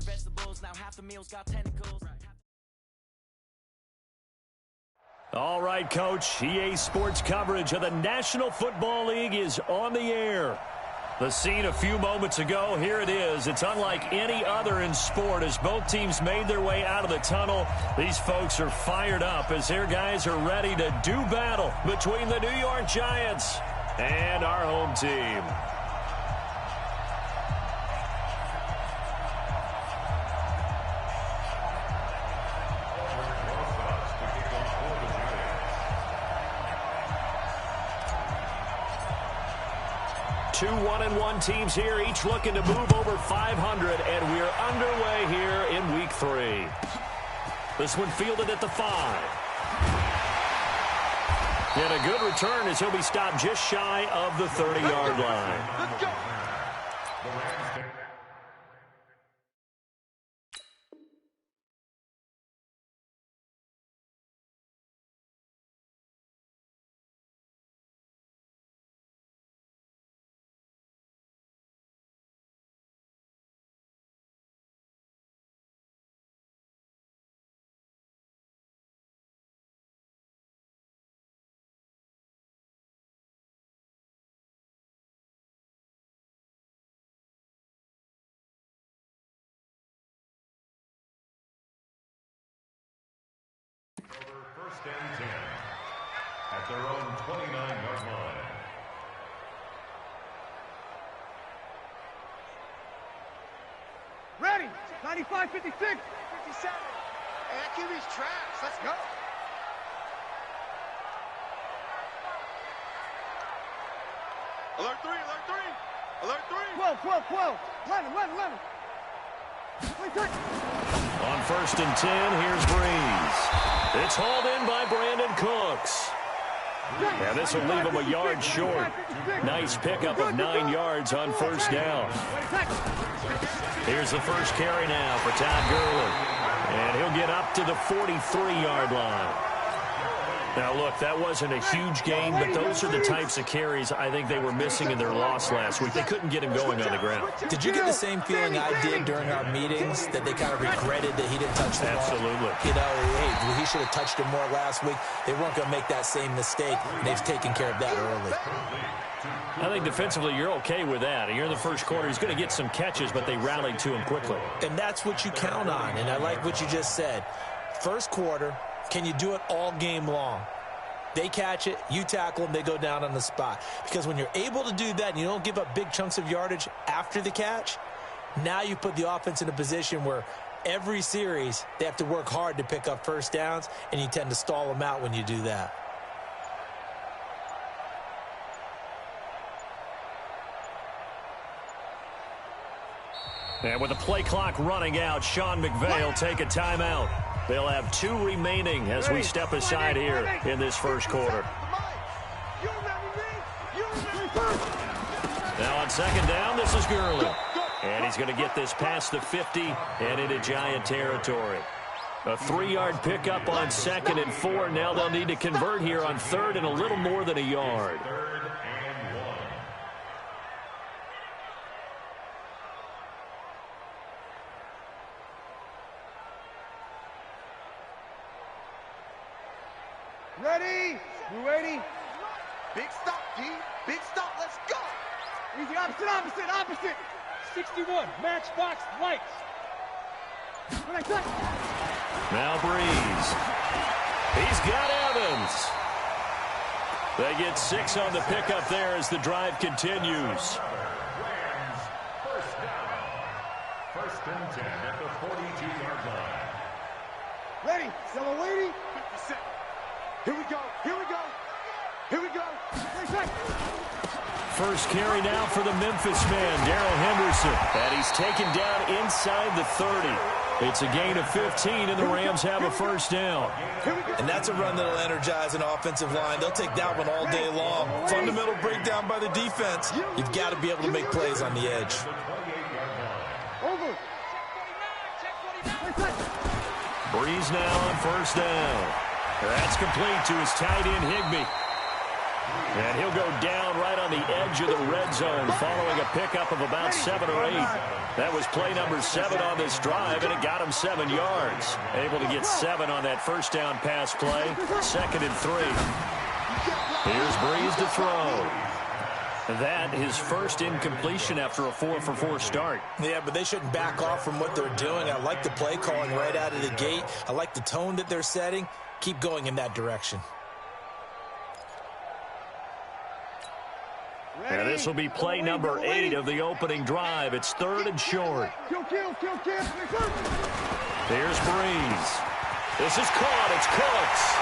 vegetables. Now half the meals got tentacles. All right, Coach. EA Sports coverage of the National Football League is on the air. The scene a few moments ago, here it is. It's unlike any other in sport as both teams made their way out of the tunnel. These folks are fired up as their guys are ready to do battle between the New York Giants and our home team. Two 1-1 teams here, each looking to move over 500, and we're underway here in Week 3. This one fielded at the 5. And a good return as he'll be stopped just shy of the 30-yard line. Let's go. Over first and 10 at their own 29-yard line. Ready. 95, 56, 57. Hey, that QB's trash. Let's go. Alert 3, alert 3. Alert 3. 12. 11. On first and 10, here's Breeze. It's hauled in by Brandon Cooks. And this will leave him a yard short. Nice pickup of 9 yards on first down. Here's the first carry now for Todd Gurley. And he'll get up to the 43-yard line. Now, look, that wasn't a huge gain, but those are the types of carries I think they were missing in their loss last week. They couldn't get him going on the ground. Did you get the same feeling I did during our meetings, that they kind of regretted that he didn't touch the ball? Absolutely. You know, hey, he should have touched it more last week. They weren't going to make that same mistake, and they've taken care of that early. I think defensively you're okay with that. You're in the first quarter. He's going to get some catches, but they rallied to him quickly. And that's what you count on, and I like what you just said. First quarter, can you do it all game long? They catch it, you tackle them, they go down on the spot. Because when you're able to do that and you don't give up big chunks of yardage after the catch, now you put the offense in a position where every series they have to work hard to pick up first downs, and you tend to stall them out when you do that. And with the play clock running out, Sean McVay will take a timeout. They'll have 2 remaining as we step aside here in this first quarter. Now on second down, this is Gurley. And he's going to get this past the 50 and into Giant territory. A 3-yard pickup on second and 4. Now they'll need to convert here on third and a little more than a yard. Ready? You ready? Big stop, D. Big stop. Let's go. Easy. Opposite. 61. Matchbox lights. Now Breeze. He's got Evans. They get 6 on the pickup there as the drive continues. First down. First and 10 at the 42-yard line. Ready? Yellow waiting. Here we go. First carry now for the Memphis man, Darrell Henderson. And he's taken down inside the 30. It's a gain of 15, and the Rams have a first down. And that's a run that'll energize an offensive line. They'll take that one all day long. Fundamental breakdown by the defense. You've got to be able to make plays on the edge. Breeze now on first down. That's complete to his tight end, Higbee. And he'll go down right on the edge of the red zone following a pickup of about 7 or 8. That was play number 7 on this drive, and it got him 7 yards. Able to get 7 on that first down pass play. 2nd and 3. Here's Breeze to throw. That his first incompletion after a 4-for-4 start. Yeah, but they shouldn't back off from what they're doing. I like the play calling right out of the gate. I like the tone that they're setting. Keep going in that direction. And this will be play number 8 of the opening drive. It's 3rd and short. Here's Breeze. This is caught. It's Cooks.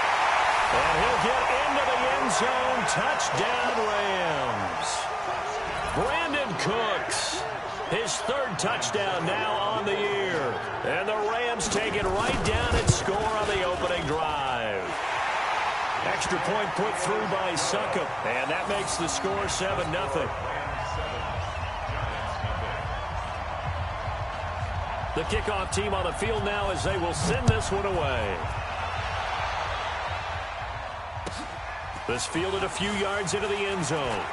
And he'll get into the end zone. Touchdown, Rams. Brandon Cooks. His 3rd touchdown now on the year. And the Rams take it right down and score on the opening drive. Extra point put through by Succop. And that makes the score 7-0. The kickoff team on the field now as they will send this one away. This fielded a few yards into the end zone.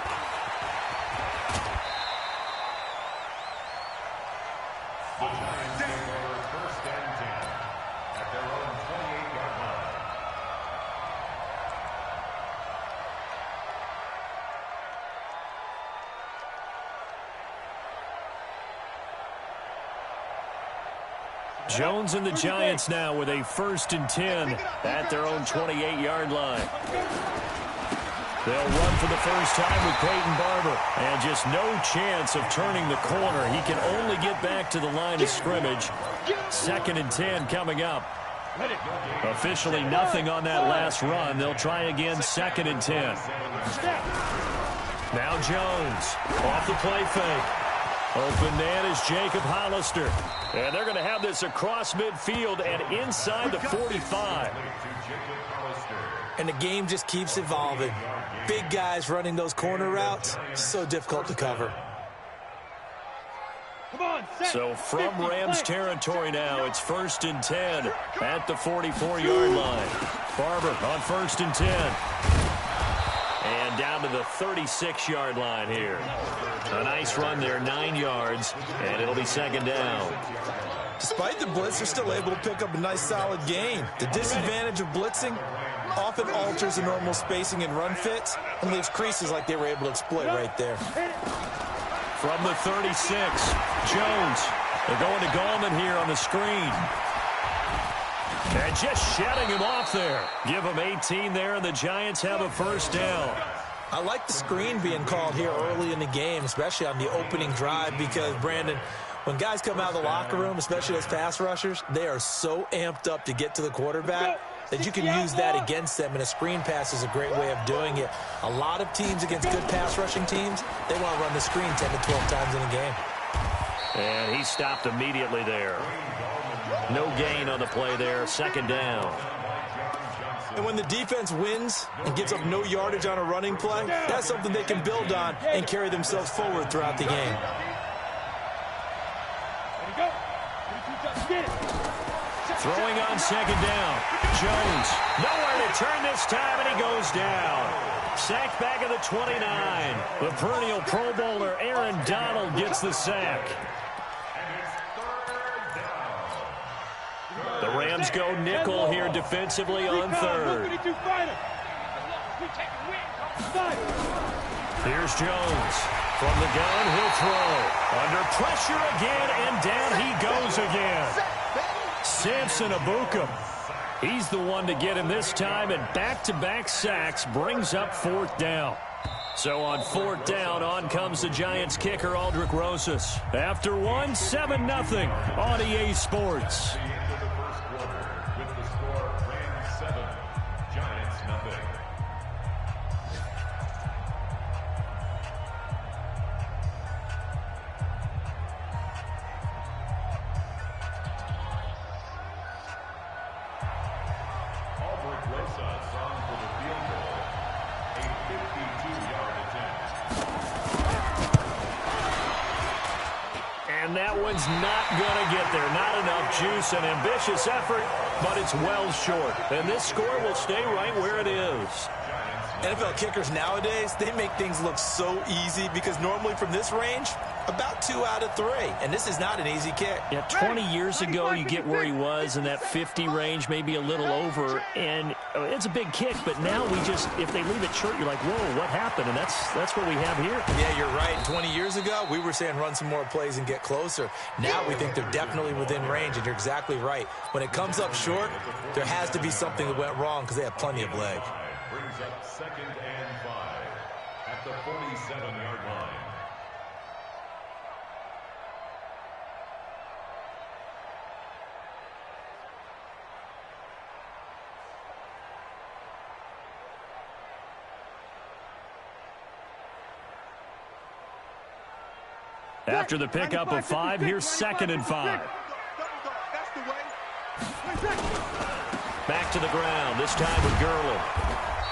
Jones and the Giants now with a 1st and 10 at their own 28-yard line. They'll run for the first time with Peyton Barber. And just no chance of turning the corner. He can only get back to the line of scrimmage. 2nd and 10 coming up. Officially nothing on that last run. They'll try again 2nd and 10. Now Jones off the play fake. Open man is Jacob Hollister. And they're going to have this across midfield and inside the 45. And the game just keeps evolving. Big guys running those corner routes, so difficult to cover. So from Rams territory now, it's 1st and 10 at the 44-yard line. Barber on 1st and 10. And down to the 36-yard line here. A nice run there, 9 yards, and it'll be 2nd down. Despite the blitz, they're still able to pick up a nice solid gain. The disadvantage of blitzing often alters the normal spacing and run fits and leaves creases like they were able to exploit right there. From the 36, Jones. They're going to Gallman here on the screen. And just shutting him off there. Give him 18 there, and the Giants have a 1st down. I like the screen being called here early in the game, especially on the opening drive, because, Brandon, when guys come out of the locker room, especially as pass rushers, they are so amped up to get to the quarterback that you can use that against them, and a screen pass is a great way of doing it. A lot of teams against good pass rushing teams, they want to run the screen 10 to 12 times in a game. And he stopped immediately there. No gain on the play there, 2nd down. And when the defense wins and gives up no yardage on a running play, that's something they can build on and carry themselves forward throughout the game. Throwing on 2nd down. Jones, nowhere to turn this time, and he goes down. Sacked back at the 29. The perennial Pro Bowler Aaron Donald gets the sack. The Rams go nickel here defensively on 3rd. Here's Jones. From the gun, he'll throw. Under pressure again, and down he goes again. Samson Abuka. He's the one to get him this time, and back-to-back sacks brings up 4th down. So on 4th down, on comes the Giants kicker, Aldrick Rosas. After one, 7-0 on EA Sports. And that one's not going to get there. Not enough juice. An ambitious effort, but it's well short. And this score will stay right where it is. NFL kickers nowadays, they make things look so easy because normally from this range, about 2 out of 3. And this is not an easy kick. Yeah, 20 years ago, you get where he was in that 50 range, maybe a little over, and it's a big kick, but now we just, if they leave it short, you're like, whoa, what happened? And that's what we have here. Yeah, you're right. 20 years ago, we were saying run some more plays and get closer. Now we think they're definitely within range, and you're exactly right. When it comes up short, there has to be something that went wrong because they have plenty of leg. Brings up 2nd and 5 at the 47-yard line. After the pickup of 5, here's 2nd and 5. Back to the ground, this time with Gurley.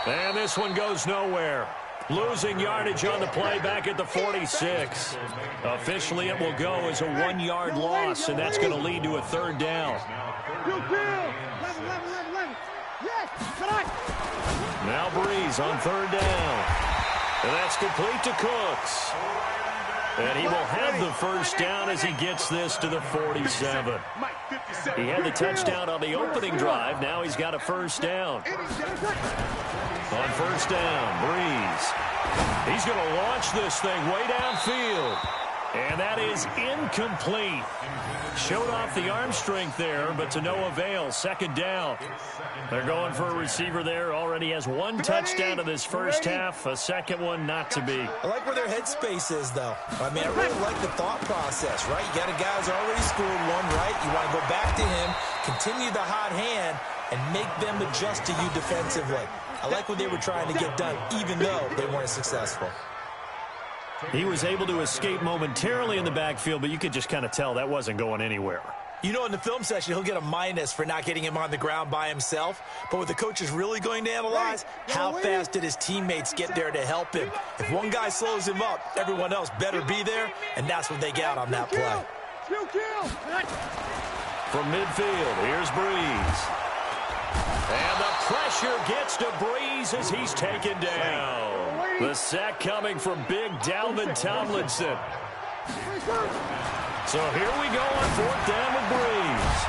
And this one goes nowhere. Losing yardage on the play back at the 46. Officially, it will go as a 1-yard loss, and that's going to lead to a 3rd down. Now Breeze on 3rd down. And that's complete to Cooks. And he will have the 1st down as he gets this to the 47. He had the touchdown on the opening drive. Now he's got a 1st down. On 1st down, Breeze. He's going to launch this thing way downfield. And that is incomplete. Showed off the arm strength there, but to no avail. 2nd down. They're going for a receiver there. Already has 1 touchdown in this first half. A 2nd one not to be. I like where their headspace is, though. I mean, I really like the thought process, right? You got a guy who's already scored 1, right? You want to go back to him, continue the hot hand, and make them adjust to you defensively. I like what they were trying to get done, even though they weren't successful. He was able to escape momentarily in the backfield, but you could just kind of tell that wasn't going anywhere. You know, in the film session, he'll get a minus for not getting him on the ground by himself. But what the coach is really going to analyze, how fast did his teammates get there to help him? If one guy slows him up, everyone else better be there, and that's what they got on that play. From midfield, here's Breeze. And the pressure gets to Breeze as he's taken down. The sack coming from big Dalvin Tomlinson. So here we go on 4th down with Breeze.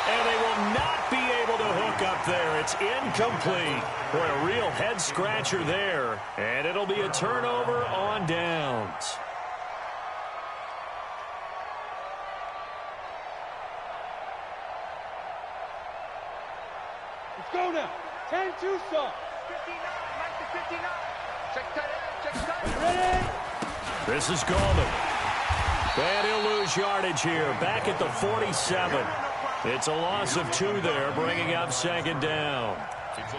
And they will not be able to hook up there. It's incomplete. Boy, a real head-scratcher there. And it'll be a turnover on downs. Let's go now. 10-2 sub. 59, 59. Check tight end, check tight end. Ready? This is Gallman. And he'll lose yardage here. Back at the 47. It's a loss of 2 there, bringing up 2nd down.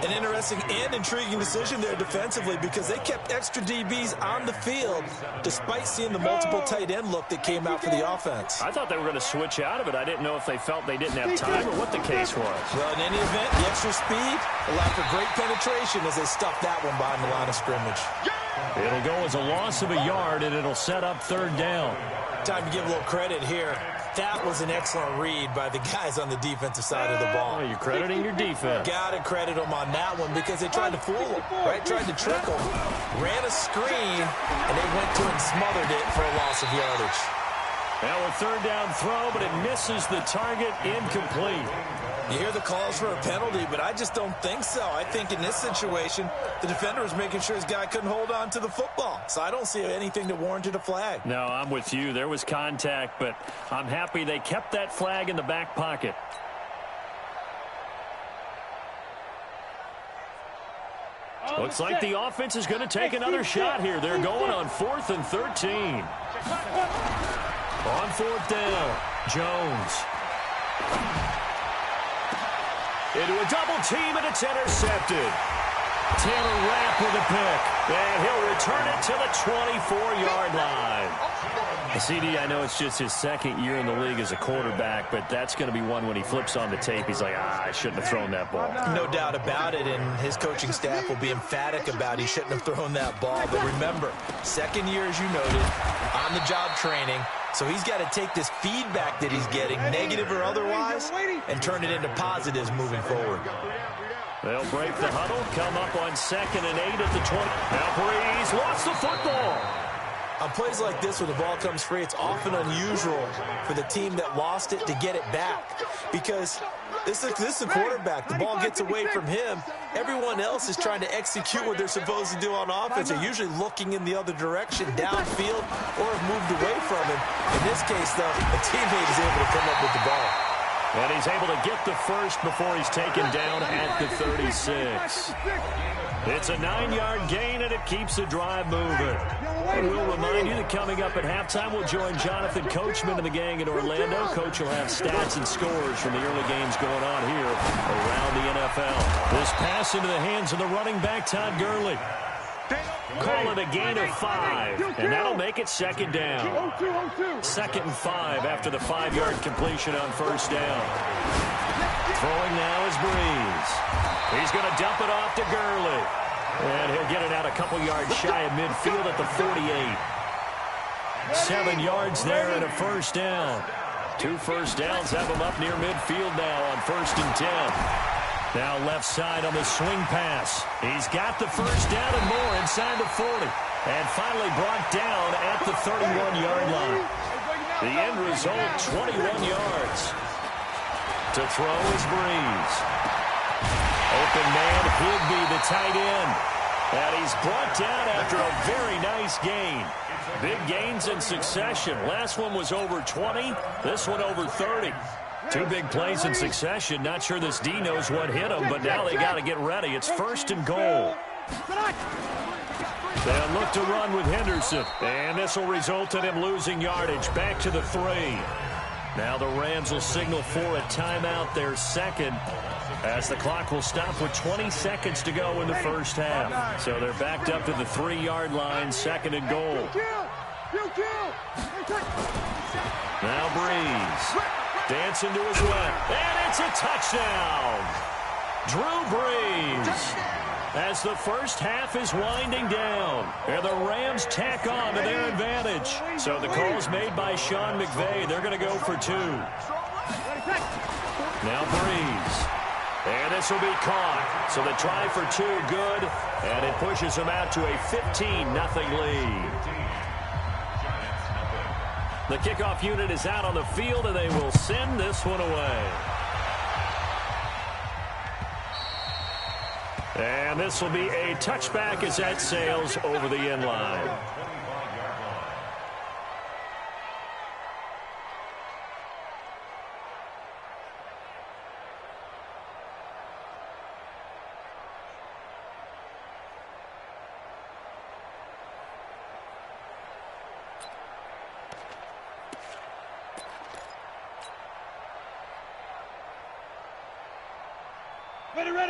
An interesting and intriguing decision there defensively because they kept extra DBs on the field despite seeing the multiple tight end look that came out for the offense. I thought they were going to switch out of it. I didn't know if they felt they didn't have time or what the case was. Well, in any event, the extra speed allowed for great penetration as they stuffed that one behind the line of scrimmage. It'll go as a loss of a yard, and it'll set up 3rd down. Time to give a little credit here. That was an excellent read by the guys on the defensive side of the ball. Oh, you're crediting your defense. Got to credit them on that one because they tried to fool him, right? Tried to trick him. Ran a screen, and they went to and smothered it for a loss of yardage. Now a 3rd down throw, but it misses the target, incomplete. You hear the calls for a penalty, but I just don't think so. I think in this situation, the defender was making sure his guy couldn't hold on to the football. So I don't see anything that warranted a flag. No, I'm with you. There was contact, but I'm happy they kept that flag in the back pocket. Looks like the offense is going to take another shot here. They're going on 4th and 13. On 4th down, Jones. Into a double team, and it's intercepted. Taylor Rapp with a pick, and he'll return it to the 24-yard line. CD, I know it's just his 2nd year in the league as a quarterback, but that's going to be one when he flips on the tape, he's like, I shouldn't have thrown that ball. No doubt about it, and his coaching staff will be emphatic about he shouldn't have thrown that ball. But remember, 2nd year, as you noted, on-the-job training, so he's got to take this feedback that he's getting, negative or otherwise, and turn it into positives moving forward. They'll break the huddle, come up on 2nd and 8 at the 20. Now Breeze lost the football. On plays like this, when the ball comes free, it's often unusual for the team that lost it to get it back. Because this is a quarterback. The ball gets away from him. Everyone else is trying to execute what they're supposed to do on offense. They're usually looking in the other direction, downfield, or have moved away from him. In this case, though, a teammate is able to come up with the ball. And he's able to get the first before he's taken down at the 36. It's a 9-yard gain, and it keeps the drive moving. And we'll remind you that coming up at halftime, we'll join Jonathan Coachman and the gang in Orlando. Coach will have stats and scores from the early games going on here around the NFL. This pass into the hands of the running back, Todd Gurley. Call it a gain of 5, and that'll make it 2nd down. 2nd and 5 after the 5-yard completion on 1st down. Throwing now is Breeze. He's going to dump it off to Gurley. And he'll get it out a couple yards shy of midfield at the 48. 7 yards there and a 1st down. 2 first downs have him up near midfield now on 1st and 10. Now left side on the swing pass. He's got the 1st down and more inside the 40. And finally brought down at the 31-yard line. The end result, 21 yards. To throw is Breeze. Open man, Higby, the tight end. And he's brought down after a very nice gain. Big gains in succession. Last one was over 20. This one over 30. 2 big plays in succession. Not sure this D knows what hit him, but now they got to get ready. It's 1st and goal. They'll look to run with Henderson. And this will result in him losing yardage. Back to the 3. Now the Rams will signal for a timeout, their 2nd, as the clock will stop with 20 seconds to go in the 1st half. So they're backed up to the 3-yard line, 2nd and goal. Now Breeze. Dancing to his left. And it's a touchdown. Drew Brees. As the 1st half is winding down, and the Rams tack on to their advantage. So the call is made by Sean McVay. They're going to go for 2. Now Breeze. And this will be caught. So the try for 2 good, and it pushes them out to a 15-0 lead. The kickoff unit is out on the field, and they will send this one away. And this will be a touchback as that sails over the end line.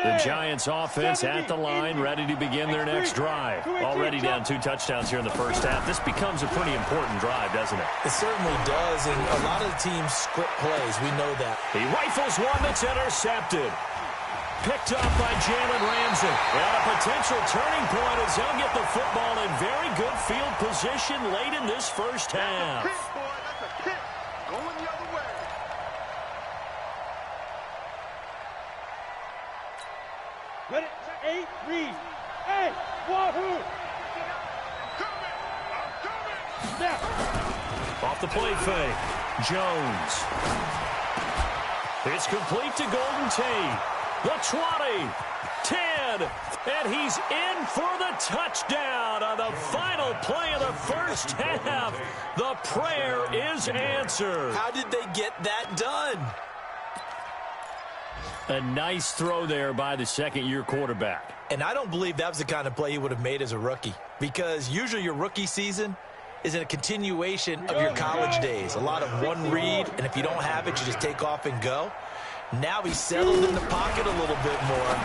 The Giants offense at the line, ready to begin their next drive. Already down 2 touchdowns here in the 1st half. This becomes a pretty important drive, doesn't it? It certainly does, and a lot of the teams script plays. We know that. He rifles one that's intercepted. Picked up by Jalen Ramsey. And a potential turning point as he'll get the football in very good field position late in this 1st half. Ready, 8, read. Hey, wahoo! Now. Off the play fake. Jones. It's complete to Golden Tate. The 20, 10, and he's in for the touchdown on the final play of the 1st half. The prayer is answered. How did they get that done? A nice throw there by the 2nd-year quarterback. And I don't believe that was the kind of play he would have made as a rookie, because usually your rookie season is a continuation of your college days. A lot of one read, and if you don't have it, you just take off and go. Now he's settled in the pocket a little bit more,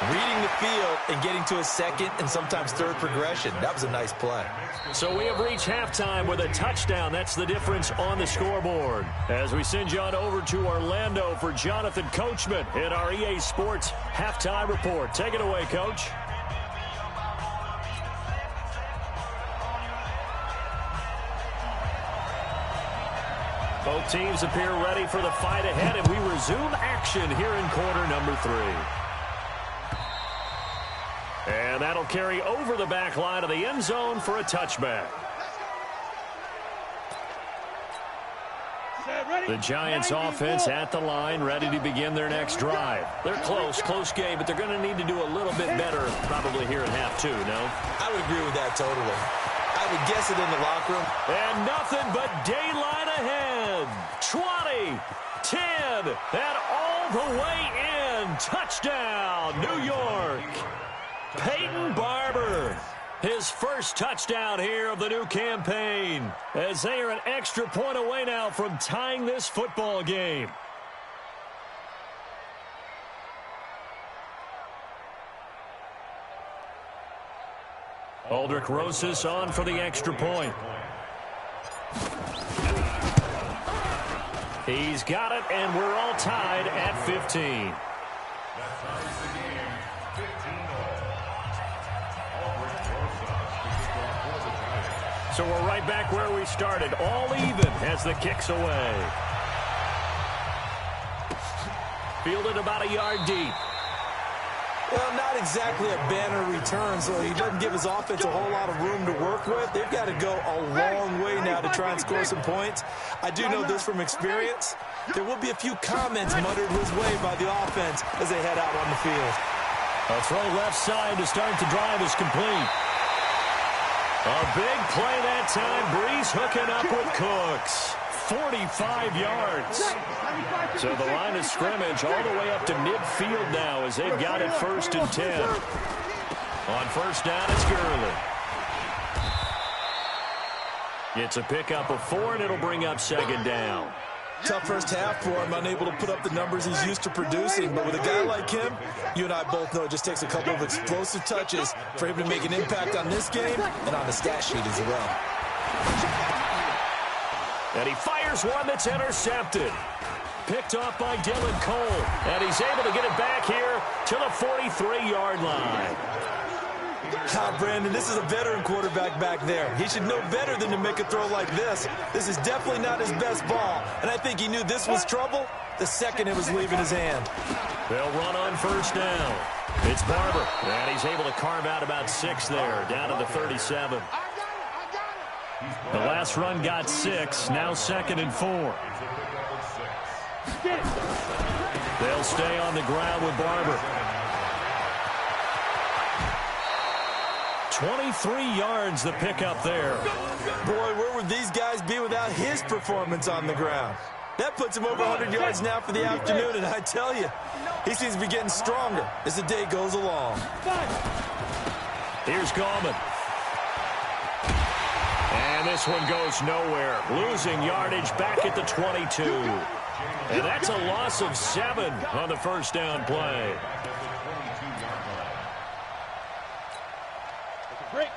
reading the field and getting to a 2nd and sometimes 3rd progression. That was a nice play. So we have reached halftime with a touchdown. That's the difference on the scoreboard. As we send you on over to Orlando for Jonathan Coachman in our EA Sports Halftime Report. Take it away, Coach. Both teams appear ready for the fight ahead, and we resume action here in quarter number 3. And that'll carry over the back line of the end zone for a touchback. The Giants offense at the line, ready to begin their next drive. They're close game, but they're going to need to do a little bit better probably here in half two, no? I would agree with that totally. I would guess it in the locker room. And nothing but daylight ahead. 20, 10, and all the way in. Touchdown, New York. Peyton Barber. His first touchdown here of the new campaign, as they are an extra point away now from tying this football game. Aldrich Rosas on for the extra point. He's got it, and we're all tied at 15. So we're right back where we started, all even as the kick's away. Fielded about a yard deep. Well, not exactly a banner return, so he doesn't give his offense a whole lot of room to work with. They've got to go a long way now to try and score some points. I do know this from experience. There will be a few comments muttered his way by the offense as they head out on the field. A throw left side to start the drive is complete. A big play that time. Brees hooking up with Cooks. 45 yards. So the line of scrimmage all the way up to midfield now as they've got it 1st and 10. On first down, it's Gurley. It's a pickup of 4, and it'll bring up 2nd down. Tough first half for him, unable to put up the numbers he's used to producing. But with a guy like him, you and I both know it just takes a couple of explosive touches for him to make an impact on this game and on the stat sheet as well. And he fires one that's intercepted. Picked off by Dylan Cole. And he's able to get it back here to the 43-yard line. Brandon, this is a veteran quarterback back there. He should know better than to make a throw like this. This is definitely not his best ball. And I think he knew this was trouble the second it was leaving his hand. They'll run on first down. It's Barber. And he's able to carve out about 6 there, down to the 37. The last run got 6. Now 2nd and 4. They'll stay on the ground with Barber. 23 yards the pickup there. Boy, where would these guys be without his performance on the ground? That puts him over 100 yards now for the afternoon, and I tell you, he seems to be getting stronger as the day goes along. Here's Gallman. And this one goes nowhere. Losing yardage back at the 22. And that's a loss of 7 on the first down play. Break.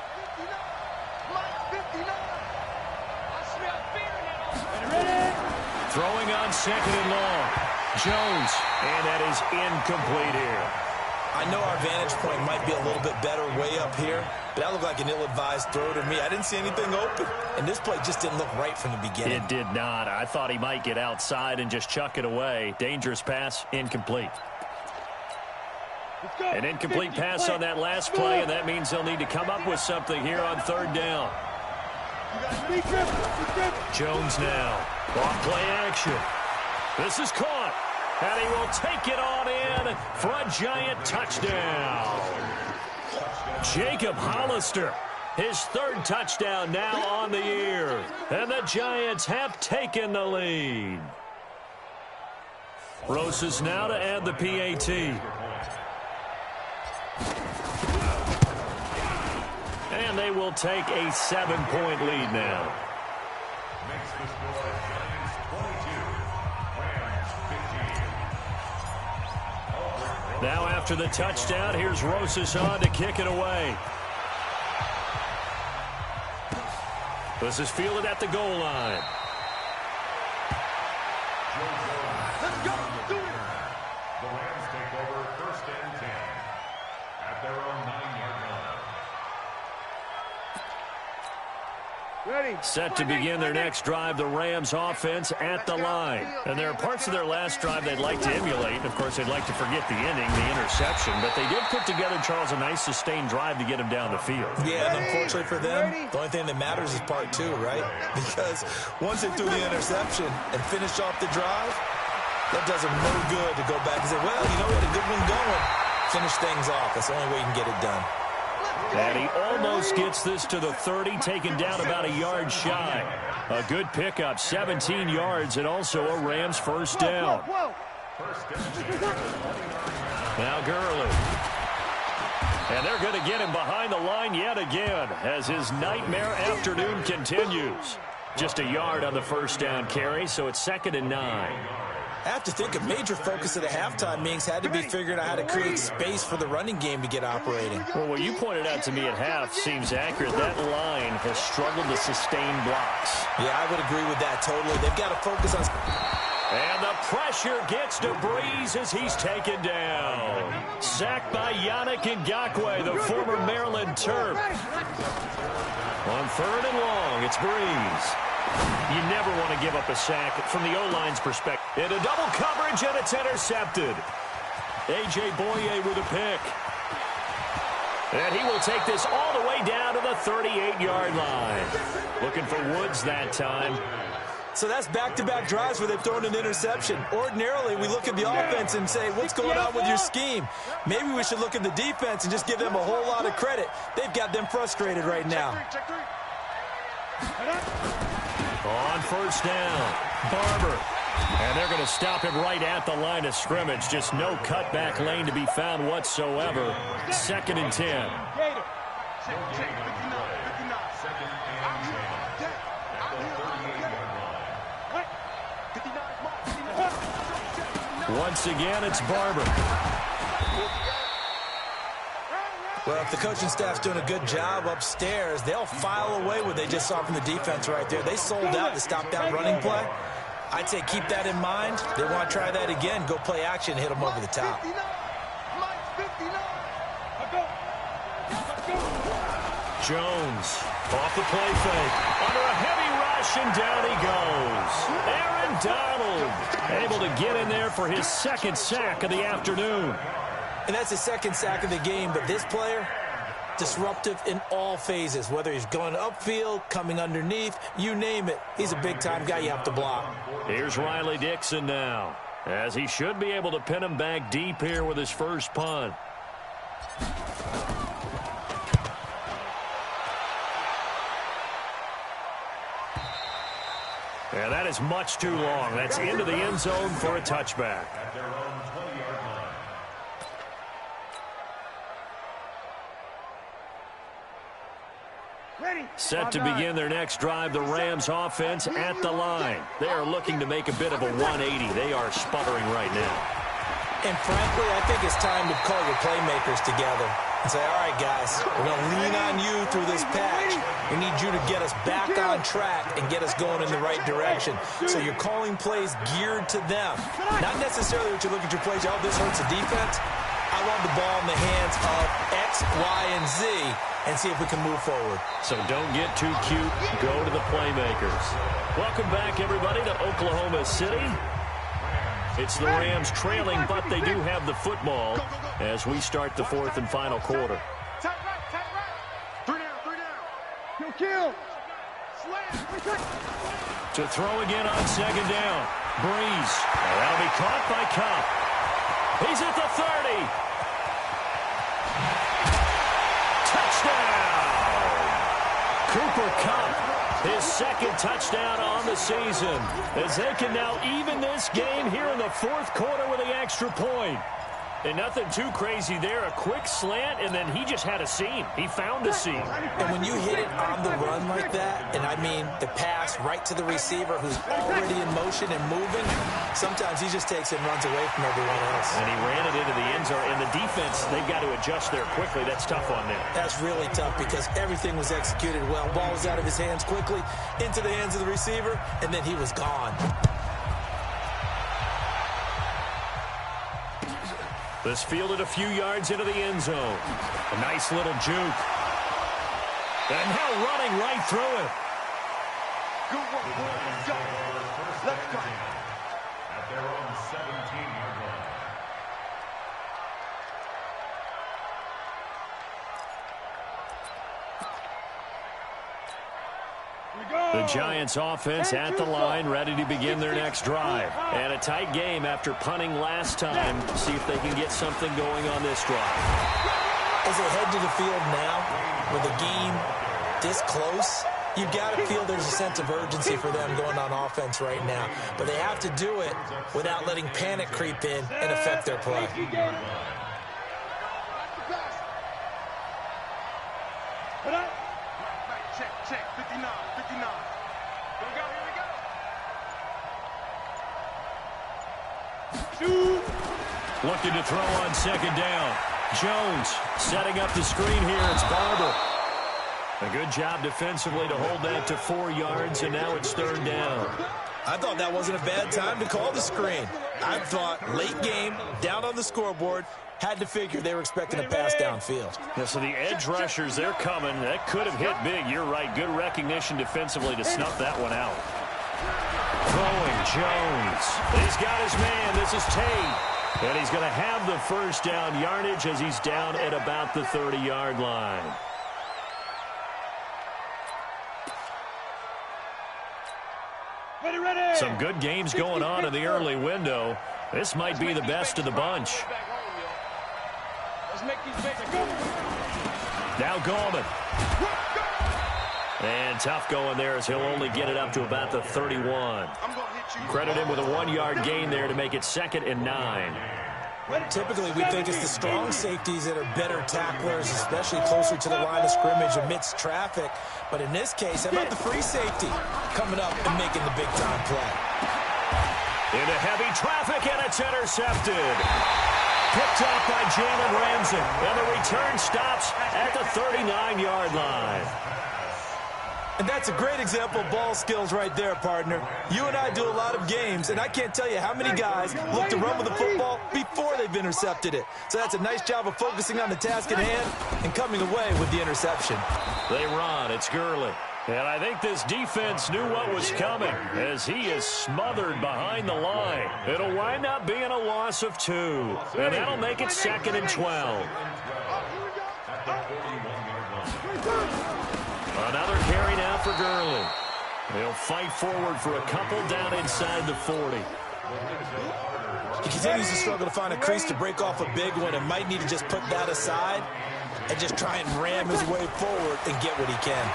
Throwing on 2nd and long. Jones. And that is incomplete here. I know our vantage point might be a little bit better way up here, but that looked like an ill-advised throw to me. I didn't see anything open, and this play just didn't look right from the beginning. It did not. I thought he might get outside and just chuck it away. Dangerous pass, incomplete. An incomplete pass on that last play, and that means they'll need to come up with something here on 3rd down. Jones now. Off play action. This is caught. And he will take it on in for a giant touchdown. Jacob Hollister, his 3rd touchdown now on the year. And the Giants have taken the lead. Rosas now to add the PAT. And they will take a 7-point lead now. Makes the score Giants 22, Rams 15. Now after the touchdown, here's Rosas on to kick it away. This is fielded at the goal line. Let's go. Do it. The Rams take over 1st and 10 at their own 9-yard line. Set to begin their next drive, the Rams offense at the line. And there are parts of their last drive they'd like to emulate. Of course, they'd like to forget the ending, the interception. But they did put together, Charles, a nice sustained drive to get him down the field. Yeah, and unfortunately for them, the only thing that matters is part two, right? Because once they threw the interception and finished off the drive, that does them no good to go back and say, well, you know, we had a good one going. Finish things off. That's the only way you can get it done. And he almost gets this to the 30, taken down about a yard shy. A good pickup, 17 yards, and also a Rams first down. Now Gurley. And they're going to get him behind the line yet again as his nightmare afternoon continues. Just a yard on the first down carry, so it's 2nd and 9. I have to think a major focus of the halftime meetings had to be figuring out how to create space for the running game to get operating. Well, what you pointed out to me at half seems accurate. That line has struggled to sustain blocks. Yeah, I would agree with that totally. They've got to focus on... And the pressure gets to Breeze as he's taken down. Sacked by Yannick Ngakoue, the former Maryland Terp. On 3rd and long, it's Breeze. You never want to give up a sack from the O-line's perspective. Into double coverage, and it's intercepted. A.J. Boye with a pick. And he will take this all the way down to the 38-yard line. Looking for Woods that time. So that's back-to-back drives where they've thrown an interception. Ordinarily, we look at the offense and say, what's going on with your scheme? Maybe we should look at the defense and just give them a whole lot of credit. They've got them frustrated right now. On first down, Barber. And they're going to stop him right at the line of scrimmage. Just no cutback lane to be found whatsoever. 2nd and 10. Once again, it's Barber. Well, if the coaching staff's doing a good job upstairs, they'll file away what they just saw from the defense right there. They sold out to stop that running play. I'd say keep that in mind. They want to try that again. Go play action and hit them over the top. Jones off the play fake. Under a heavy rush, and down he goes. Aaron Donald able to get in there for his 2nd sack of the afternoon. And that's his 2nd sack of the game, but this player, disruptive in all phases, whether he's going upfield, coming underneath, you name it. He's a big-time guy you have to block. Here's Riley Dixon now, as he should be able to pin him back deep here with his first punt. And that is much too long. That's into the end zone for a touchback. Set to begin their next drive, the Rams offense at the line. They are looking to make a bit of a 180. They are sputtering right now. And frankly, I think it's time to call your playmakers together and say, all right, guys, we're going to lean on you through this patch. We need you to get us back on track and get us going in the right direction. So you're calling plays geared to them. Not necessarily what you look at your plays, oh, this hurts the defense. I want the ball in the hands of X, Y, and Z and see if we can move forward. So don't get too cute. Go to the playmakers. Welcome back, everybody, to Oklahoma City. It's the Rams trailing, but they do have the football as we start the 4th and final quarter. Tight right. 3 down. Kill. Slam. To throw again on 2nd down. Breeze. And that'll be caught by Cup. He's at the 30. Touchdown! Cooper Kupp, his 2nd touchdown on the season, as they can now even this game here in the 4th quarter with the extra point. And nothing too crazy there. A quick slant, and then he just had a seam. He found a seam. And when you hit it on the run like that, and I mean the pass right to the receiver who's already in motion and moving, sometimes he just takes it and runs away from everyone else. And he ran it into the end zone. And the defense, they've got to adjust there quickly. That's tough on them. That's really tough because everything was executed well. Ball was out of his hands quickly, into the hands of the receiver, and then he was gone. This fielded a few yards into the end zone. A nice little juke. And now running right through it. Good work, boys. Let's go. Let's go. At their own 17-yard line. The Giants offense at the line, ready to begin their next drive. And a tight game after punting last time. See if they can get something going on this drive. As they head to the field now, with the game this close, you've got to feel there's a sense of urgency for them going on offense right now. But they have to do it without letting panic creep in and affect their play. Check, 59, 59. Here we go. Shoot. Looking to throw on second down. Jones setting up the screen here. It's Barber. A good job defensively to hold that to 4 yards, and now it's third down. I thought that wasn't a bad time to call the screen. I thought late game, down on the scoreboard, had to figure they were expecting a pass downfield. Yeah, so the edge rushers, they're coming. That could have hit big. You're right. Good recognition defensively to snuff that one out. Throwing Jones. He's got his man. This is Tate. And he's going to have the first down yardage as he's down at about the 30-yard line. Ready. Some good games going on in the early window. This might be the best of the bunch. Let's make these babies go. Now Gallman. And tough going there as he'll only get it up to about the 31. Credit him with a 1-yard gain there to make it 2nd and 9. Typically, we think it's the strong safeties that are better tacklers, especially closer to the line of scrimmage amidst traffic. But in this case, how about the free safety coming up and making the big-time play? Into heavy traffic, and it's intercepted. Picked up by Jalen Ramsey, and the return stops at the 39-yard line. And that's a great example of ball skills right there, partner. You and I do a lot of games, and I can't tell you how many guys look to run with the football before they've intercepted it. So that's a nice job of focusing on the task at hand and coming away with the interception. They run. It's Gurley. And I think this defense knew what was coming as he is smothered behind the line. It'll wind up being a loss of 2. And that'll make it 2nd and 12. Another carry now for Gurley. He'll fight forward for a couple down inside the 40. He continues to struggle to find a crease to break off a big one and might need to just put that aside and just try and ram his way forward and get what he can.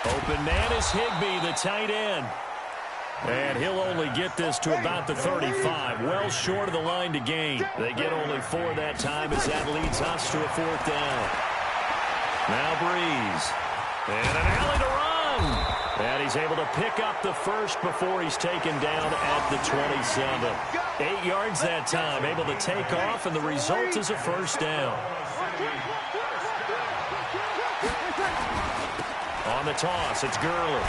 Open man is Higbee, the tight end. And he'll only get this to about the 35, well short of the line to gain. They get only 4 that time as that leads us to a 4th down. Now Breeze. And an alley to run. And he's able to pick up the first before he's taken down at the 27. 8 yards that time, able to take off, and the result is a first down. On the toss, it's Gurley.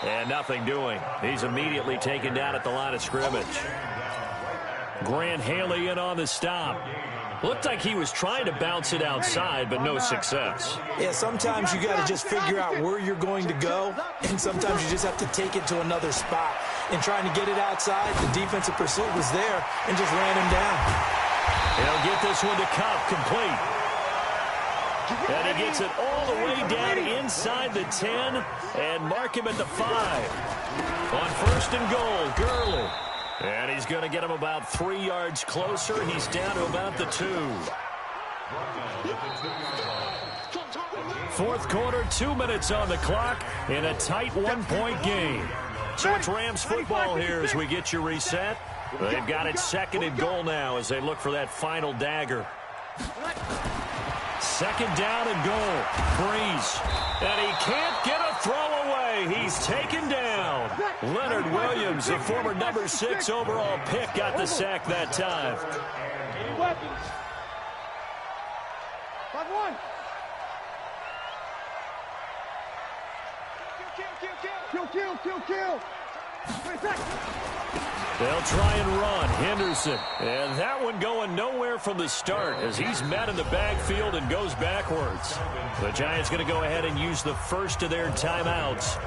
And nothing doing. He's immediately taken down at the line of scrimmage. Grant Haley in on the stop. Looked like he was trying to bounce it outside, but no success. Yeah, sometimes you got to just figure out where you're going to go, and sometimes you just have to take it to another spot. And trying to get it outside, the defensive pursuit was there and just ran him down. He'll get this one to Cup, complete. And he gets it all the way down inside the 10 and mark him at the 5. On 1st and goal, Gurley. And he's going to get him about 3 yards closer. He's down to about the 2. 4th quarter, 2 minutes on the clock in a tight 1-point game. So it's Rams football here as we get you reset. They've got it 2nd and goal now as they look for that final dagger. 2nd down and goal. Breeze. And he can't get a throw away. He's taken down. Leonard Williams, the former number 6 overall pick, got the sack that time. Any weapons? 5-1. Kill. 20 seconds. They'll try and run. Henderson. And that one going nowhere from the start as he's met in the backfield and goes backwards. The Giants going to go ahead and use the first of their timeouts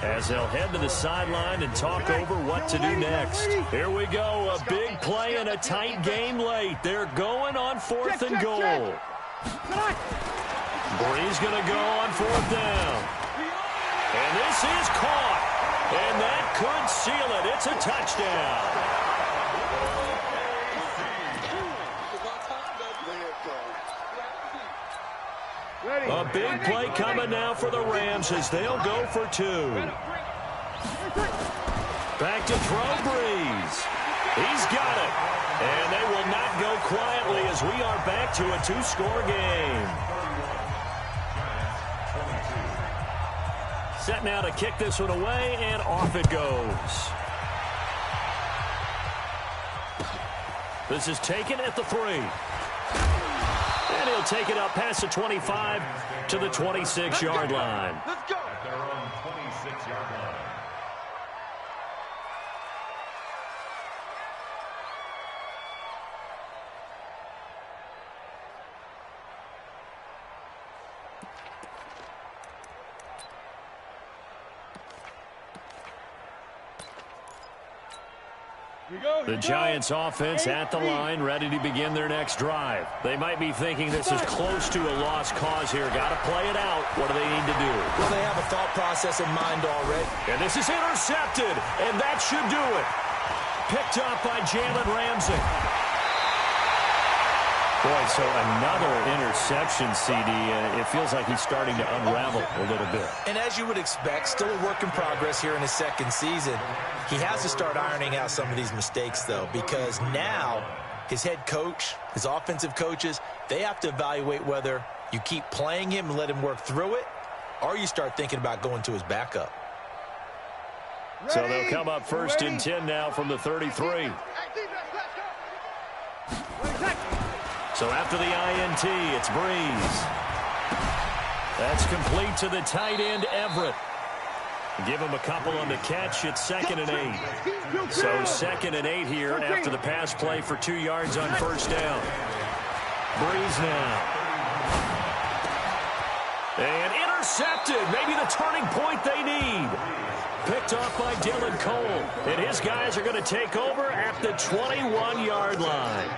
as they'll head to the sideline and talk over what to do next. Here we go. A big play and a tight game late. They're going on 4th and goal. Brees going to go on 4th down. And this is caught. And that could seal it. It's a touchdown. A big play coming now for the Rams as they'll go for 2. Back to throw Brees. He's got it. And they will not go quietly as we are back to a 2-score game. Set now to kick this one away, and off it goes. This is taken at the 3. And he'll take it up past the 25 to the 26-yard line. Let's go. At their own 26-yard line. The Giants offense at the line, ready to begin their next drive. They might be thinking this is close to a lost cause here. Got to play it out. What do they need to do? Well, they have a thought process in mind already. And this is intercepted, and that should do it. Picked up by Jalen Ramsey. Boy, so another interception, CD. It feels like he's starting to unravel a little bit. And as you would expect, still a work in progress here in his second season. He has to start ironing out some of these mistakes, though, because now his head coach, his offensive coaches, they have to evaluate whether you keep playing him and let him work through it, or you start thinking about going to his backup. So they'll come up 1st and 10 now from the 33. So after the INT, it's Brees. That's complete to the tight end, Everett. Give him a couple on the catch. It's 2nd and 8. So 2nd and 8 here after the pass play for 2 yards on 1st down. Brees now. And intercepted. Maybe the turning point they need. Picked off by Dylan Cole. And his guys are going to take over at the 21-yard line.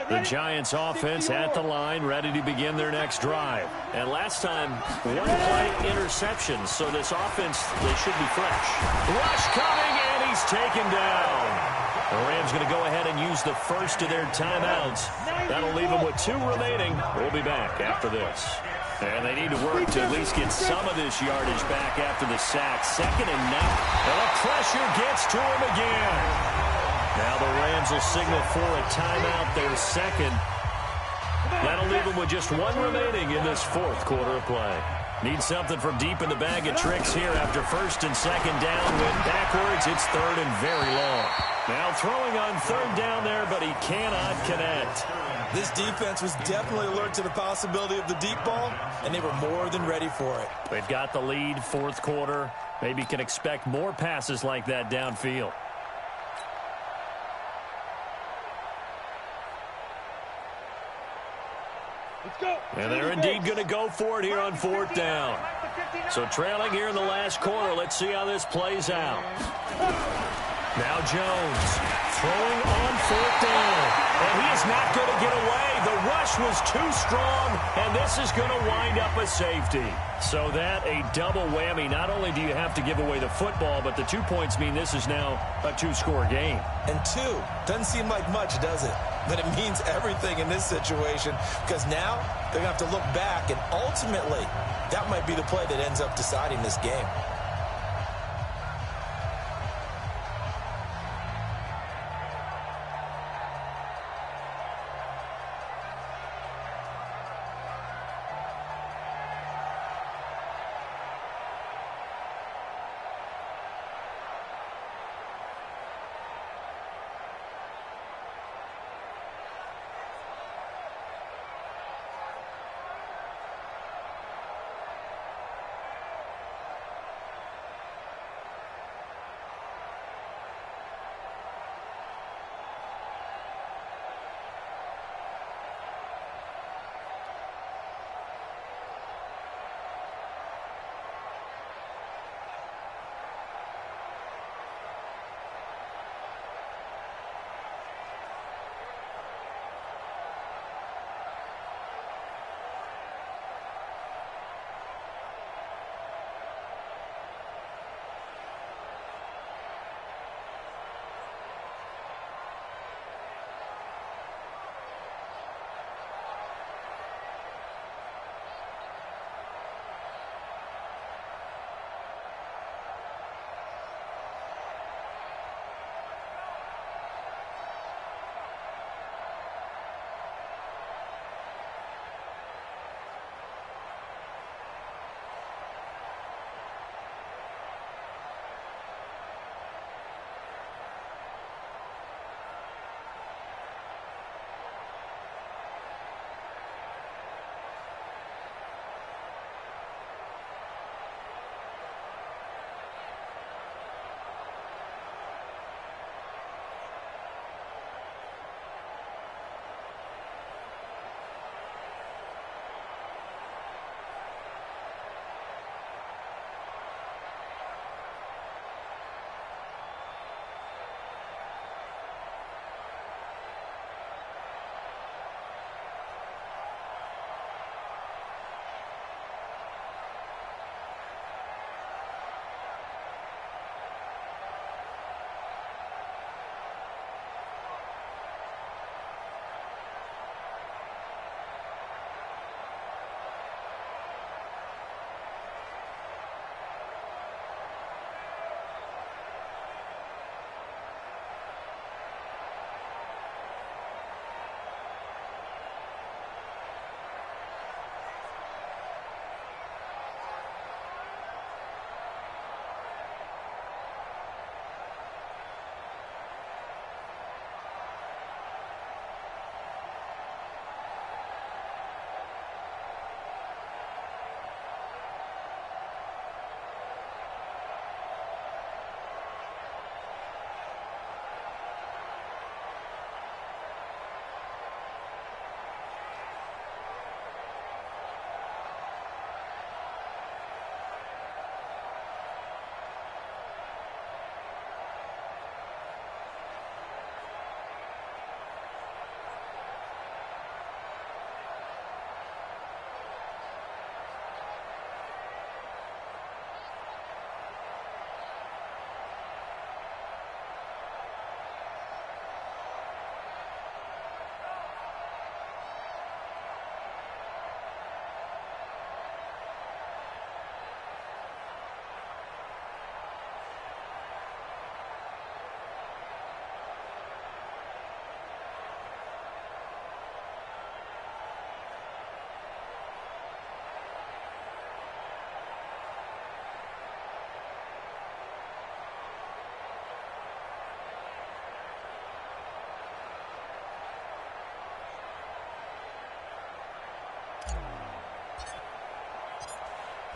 The Giants offense at the line, ready to begin their next drive. And last time, 1-play interceptions, so this offense, they should be fresh. Rush coming, and he's taken down. The Rams going to go ahead and use the first of their timeouts. That'll leave them with 2 remaining. We'll be back after this. And they need to work to at least get some of this yardage back after the sack. 2nd and 9. And the pressure gets to him again. Now the Rams will signal for a timeout, their second. That'll leave them with just 1 remaining in this 4th quarter of play. Need something from deep in the bag of tricks here after 1st and 2nd down. Went backwards, it's 3rd and very long. Now throwing on 3rd down there, but he cannot connect. This defense was definitely alert to the possibility of the deep ball, and they were more than ready for it. They've got the lead, 4th quarter. Maybe can expect more passes like that downfield. And they're indeed going to go for it here on 4th down. So trailing here in the last quarter. Let's see how this plays out. Now Jones throwing on 4th down. And he is not going to get away. The rush was too strong, and this is going to wind up a safety. So that a double whammy. Not only do you have to give away the football, but the 2 points mean this is now a 2-score game. And 2 doesn't seem like much, does it? But it means everything in this situation, because now they're going to have to look back, and ultimately that might be the play that ends up deciding this game.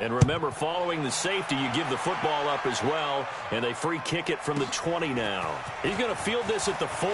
And remember, following the safety, you give the football up as well, and they free kick it from the 20 now. He's going to field this at the 4.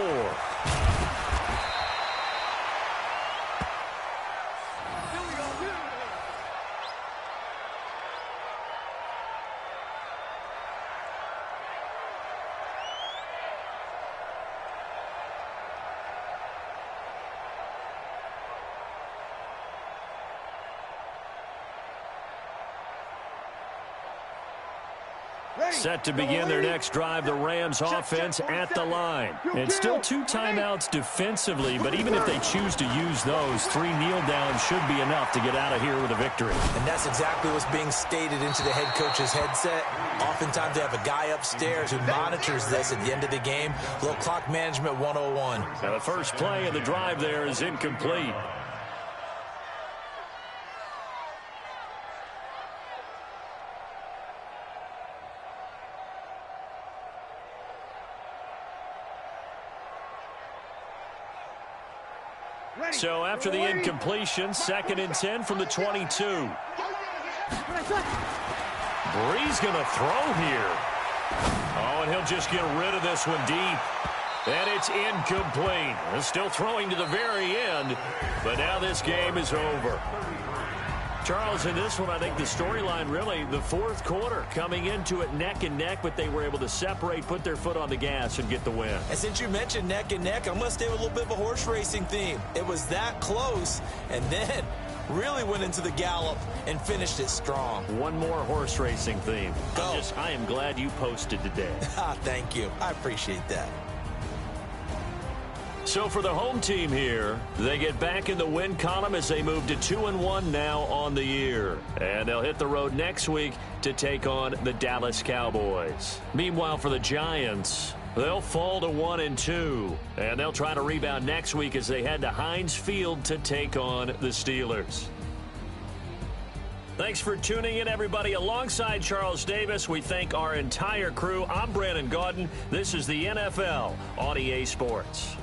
Set to begin their next drive, the Rams offense at the line. And still 2 timeouts defensively, but even if they choose to use those, 3 kneel downs should be enough to get out of here with a victory. And that's exactly what's being stated into the head coach's headset. Oftentimes they have a guy upstairs who monitors this at the end of the game. A little clock management 101. Now the first play of the drive there is incomplete. So after the incompletion, 2nd and 10 from the 22. Bree's going to throw here. Oh, and he'll just get rid of this one deep. And it's incomplete. They're still throwing to the very end, but now this game is over. Charles, in this one, I think the storyline really, the 4th quarter, coming into it neck and neck, but they were able to separate, put their foot on the gas, and get the win. And since you mentioned neck and neck, I'm going to stay with a little bit of a horse racing theme. It was that close, and then really went into the gallop and finished it strong. One more horse racing theme. Go. I am glad you posted today. Thank you. I appreciate that. So for the home team here, they get back in the win column as they move to 2-1 now on the year. And they'll hit the road next week to take on the Dallas Cowboys. Meanwhile, for the Giants, they'll fall to 1-2. And they'll try to rebound next week as they head to Heinz Field to take on the Steelers. Thanks for tuning in, everybody. Alongside Charles Davis, we thank our entire crew. I'm Brandon Gaudin. This is the NFL on EA Sports.